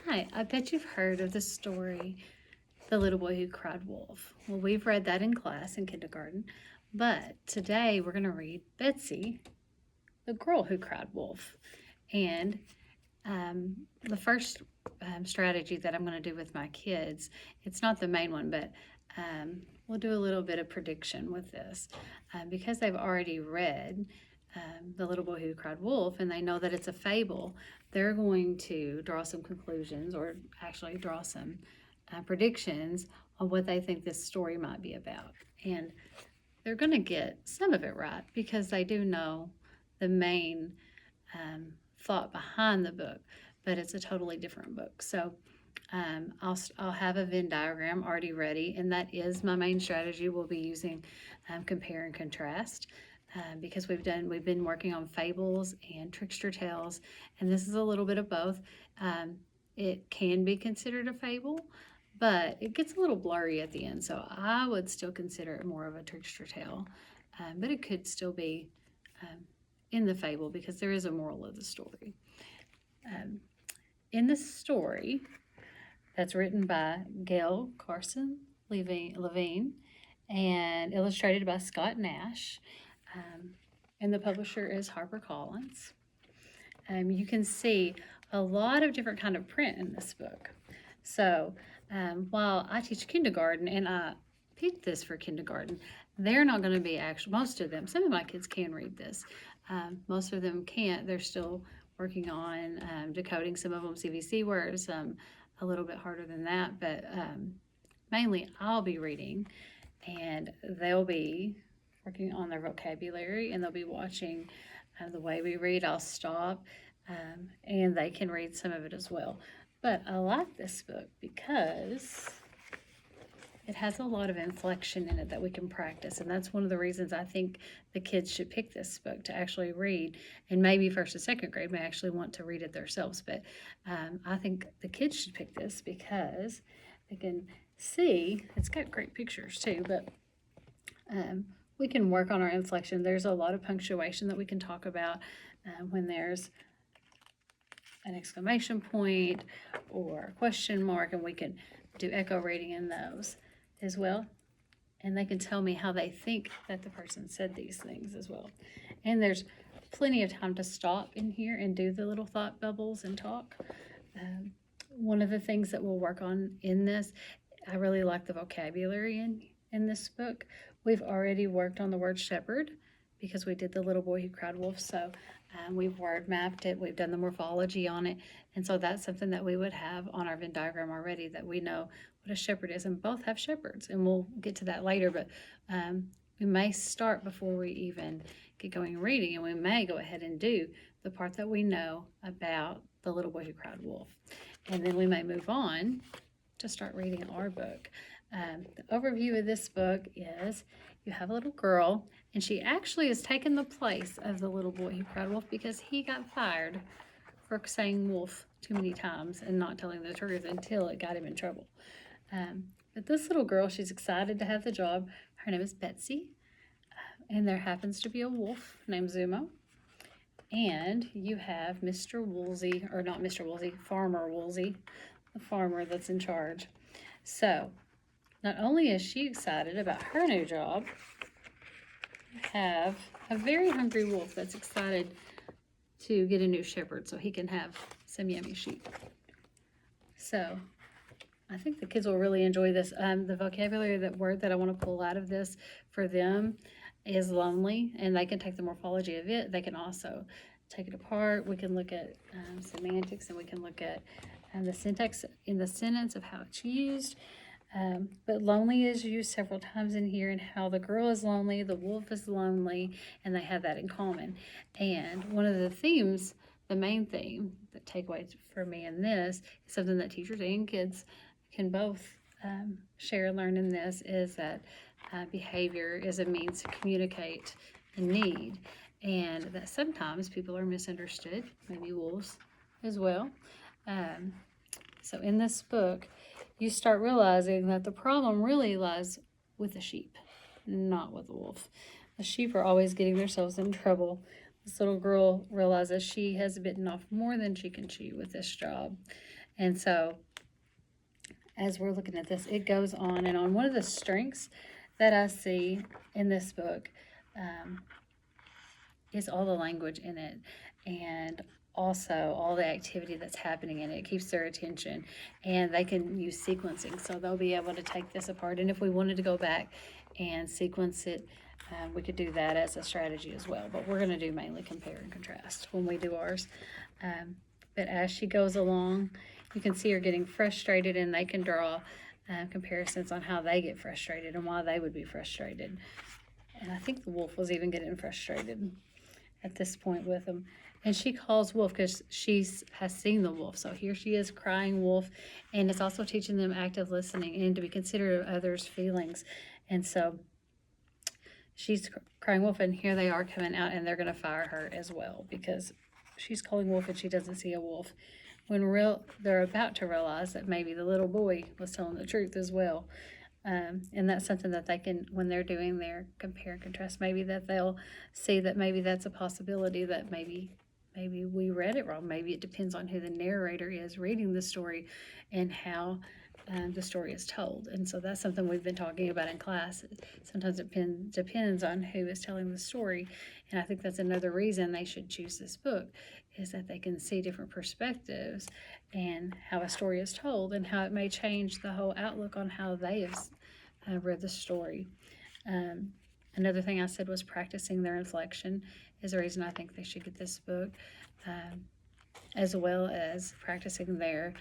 Hi, I bet you've heard of the story, The Little Boy Who Cried Wolf. Well, we've read that in class in kindergarten, but today we're going to read Betsy, the girl who cried wolf. And the first strategy that I'm going to do with my kids, it's not the main one, but we'll do a little bit of prediction with this. Because they've already read The Little Boy Who Cried Wolf and they know that it's a fable, they're going to draw some conclusions or actually draw some predictions on what they think this story might be about. And they're going to get some of it right because they do know the main thought behind the book, but it's a totally different book. So I'll have a Venn diagram already ready, and that is my main strategy. We'll be using compare and contrast because we've been working on fables and trickster tales, and this is a little bit of both. It can be considered a fable, but it gets a little blurry at the end, so I would still consider it more of a trickster tale, but it could still be in the fable because there is a moral of the story. In the story that's written by Gail Carson Levine and illustrated by Scott Nash, and the publisher is HarperCollins. You can see a lot of different kind of print in this book. So while I teach kindergarten and I picked this for kindergarten, they're not going to be most of them, some of my kids can read this. Most of them can't. They're still working on decoding some of them CVC words, a little bit harder than that, but mainly I'll be reading and they'll be working on their vocabulary and they'll be watching the way we read. I'll stop and they can read some of it as well. But I like this book because it has a lot of inflection in it that we can practice, and that's one of the reasons I think the kids should pick this book to actually read, and maybe first and second grade may actually want to read it themselves, but I think the kids should pick this because they can see, it's got great pictures too, but we can work on our inflection. There's a lot of punctuation that we can talk about when there's an exclamation point or a question mark, and we can do echo reading in those as well, and they can tell me how they think that the person said these things as well. And there's plenty of time to stop in here and do the little thought bubbles and talk. One of the things that we'll work on in this, I really like the vocabulary in this book. We've already worked on the word shepherd because we did The Little Boy Who Cried Wolf, so we've word mapped it, we've done the morphology on it, and so that's something that we would have on our Venn diagram already, that we know what a shepherd is, and both have shepherds, and we'll get to that later, but we may start before we even get going reading, and we may go ahead and do the part that we know about The Little Boy Who Cried Wolf, and then we may move on to start reading our book. The overview of this book is you have a little girl, and she actually has taken the place of the little boy who cried wolf because he got fired for saying wolf too many times and not telling the truth until it got him in trouble. But this little girl, she's excited to have the job. Her name is Betsy, and there happens to be a wolf named Zumo. And you have Mr. Woolsey, or not Mr. Woolsey, Farmer Woolsey, the farmer that's in charge. So not only is she excited about her new job, you have a very hungry wolf that's excited to get a new shepherd so he can have some yummy sheep. So I think the kids will really enjoy this. The vocabulary, that word that I want to pull out of this for them is lonely, and they can take the morphology of it. They can also take it apart. We can look at semantics, and we can look at the syntax in the sentence of how it's used. But lonely is used several times in here, and how the girl is lonely, the wolf is lonely, and they have that in common. And one of the themes, the main theme, the takeaway for me in this, is something that teachers and kids can both share and learn in this, is that behavior is a means to communicate a need, and that sometimes people are misunderstood, maybe wolves as well. So in this book, you start realizing that the problem really lies with the sheep, not with the wolf. The sheep are always getting themselves in trouble. This little girl realizes she has bitten off more than she can chew with this job, And so as we're looking at this, it goes on and on. One of the strengths that I see in this book is all the language in it, and also all the activity that's happening in it. It keeps their attention, and they can use sequencing, so they'll be able to take this apart. And if we wanted to go back and sequence it, we could do that as a strategy as well. But we're going to do mainly compare and contrast when we do ours. But as she goes along, you can see her getting frustrated, and they can draw comparisons on how they get frustrated and why they would be frustrated. And I think the wolf was even getting frustrated at this point with him. And she calls wolf because she has seen the wolf. So here she is crying wolf. And it's also teaching them active listening and to be considerate of others' feelings. And so she's crying wolf, and here they are coming out, and they're going to fire her as well because she's calling wolf and she doesn't see a wolf. When they're about to realize that maybe the little boy was telling the truth as well. And that's something that they can, when they're doing their compare and contrast, maybe that they'll see that maybe that's a possibility, that maybe we read it wrong. Maybe it depends on who the narrator is reading the story and how the story is told. And so that's something we've been talking about in class. Sometimes it depends on who is telling the story. And I think that's another reason they should choose this book, is that they can see different perspectives and how a story is told and how it may change the whole outlook on how they have read the story. Another thing I said was practicing their inflection is the reason I think they should get this book, as well as practicing their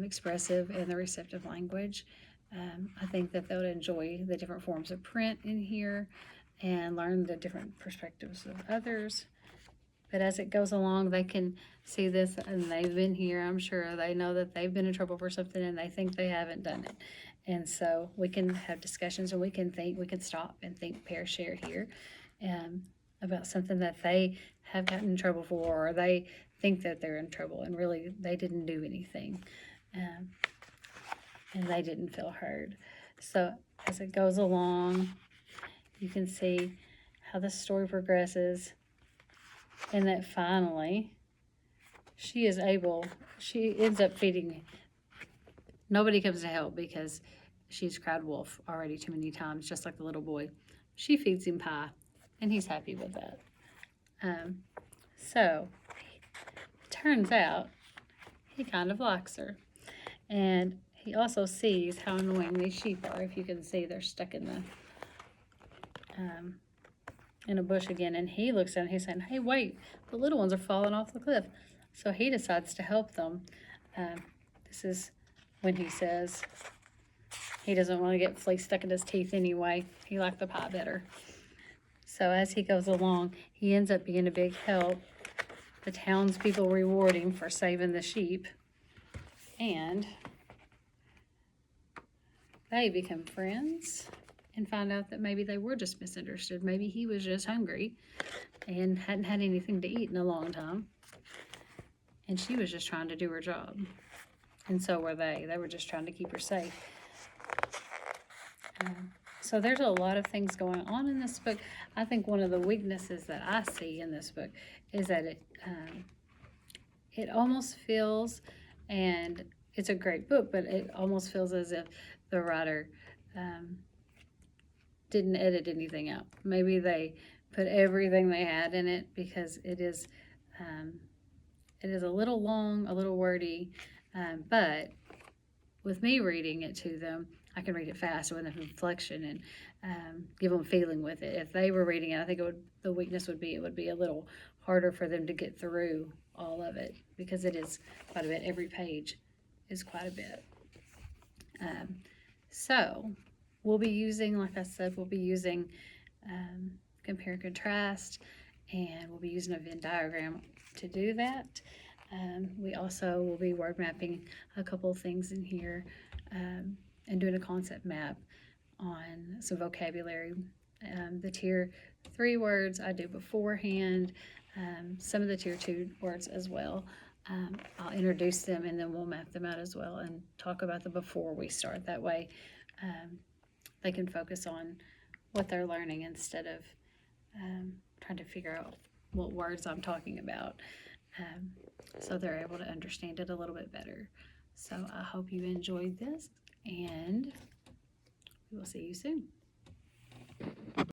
expressive and the receptive language. I think that they'll enjoy the different forms of print in here and learn the different perspectives of others. But as it goes along, they can see this, and they've been here. I'm sure they know that they've been in trouble for something, and they think they haven't done it. And so we can have discussions, and we can stop and think, pair, share here about something that they have gotten in trouble for, or they think that they're in trouble, and really they didn't do anything. And they didn't feel heard. So as it goes along, you can see how the story progresses, and that finally she ends up feeding. Nobody comes to help because she's cried wolf already too many times, just like the little boy. She feeds him pie, and he's happy with that. So it turns out he kind of likes her. And he also sees how annoying these sheep are. If you can see, they're stuck in a bush again. And he looks at it and he's saying, hey, wait, the little ones are falling off the cliff. So he decides to help them. This is when he says he doesn't want to get fleece stuck in his teeth anyway. He liked the pie better. So as he goes along, he ends up being a big help. The townspeople reward him for saving the sheep. And they become friends and find out that maybe they were just misunderstood. Maybe he was just hungry and hadn't had anything to eat in a long time. And she was just trying to do her job. And so were they. They were just trying to keep her safe. So there's a lot of things going on in this book. I think one of the weaknesses that I see in this book is that it almost feels, and it's a great book, but it almost feels as if the writer didn't edit anything out. Maybe they put everything they had in it because it is a little long, a little wordy, but with me reading it to them, I can read it fast with an inflection and give them feeling with it. If they were reading it, I think the weakness would be it would be a little harder for them to get through all of it because it is quite a bit. Every page is quite a bit. So we'll be using, like I said, compare and contrast, and we'll be using a Venn diagram to do that. We also will be word mapping a couple of things in here and doing a concept map on some vocabulary. The tier 3 words I do beforehand, some of the tier 2 words as well. I'll introduce them and then we'll map them out as well and talk about them before we start. That way they can focus on what they're learning instead of trying to figure out what words I'm talking about. So they're able to understand it a little bit better. So I hope you enjoyed this, and we will see you soon.